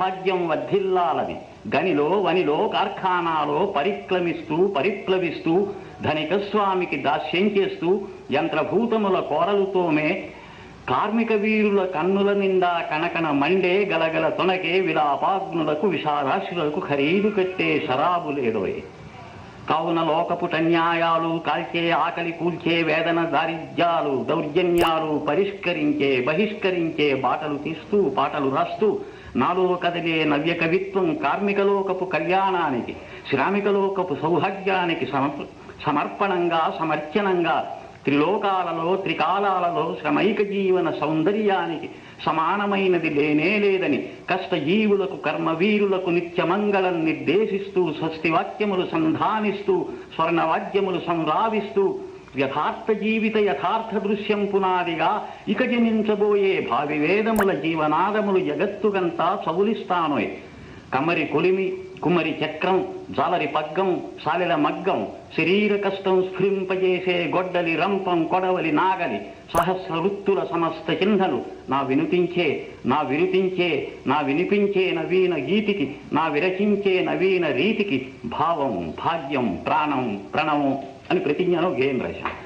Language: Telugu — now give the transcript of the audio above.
సౌభాగ్యం వర్ధిల్లాలని గనిలో వనిలో కార్ఖానాలో పరిప్లవిస్తూ ధనిక స్వామికి దాస్యం చేస్తూ యంత్రభూతముల కోరలుతోమే కార్మిక వీరుల కన్నుల నిండా కనకన మండే గలగల తొనకే విలాపాగ్నులకు విషారాశులకు ఖరీదు కట్టే శరాబు లేదోయే. కావున లోకపుటన్యాయాలు కాల్చే ఆకలి కూల్చే వేదన దారిద్ర్యాలు దౌర్జన్యాలు బహిష్కరించే బాటలు తీస్తూ పాటలు రాస్తూ నాలో కదిలే నవ్య కవిత్వం కార్మికలోకపు కళ్యాణానికి శ్రామికలోకపు సౌభాగ్యానికి సమర్పణంగా సమర్చనంగా త్రిలోకాలలో త్రికాలాలలో శ్రమైక జీవన సౌందర్యానికి సమానమైనది లేనే లేదని కష్టజీవులకు కర్మవీరులకు నిత్యమంగళం నిర్దేశిస్తూ స్వస్తివాక్యములు సంధానిస్తూ స్వర్ణవాద్యములు సంరావిస్తూ యథార్థ జీవిత యథార్థ దృశ్యం పునాదిగా ఇక జనించబోయే భావి వేదముల జీవనాదములు జగత్తుకంతా చవులిస్తానోయ్. కమరి కొలిమి కుమరి చక్రం జాలరి పగ్గం సాలెల మగ్గం శరీర కష్టం స్ఫురింపజేసే గొడ్డలి రంపం కొడవలి నాగలి సహస్ర వృత్తుల సమస్త చిహ్నలు నా వినిపించే నవీన గీతికి నా విరచించే నవీన రీతికి భావం భాగ్యం ప్రాణం ప్రణవం అని ప్రతిజ్ఞలో గేయం రాశాను.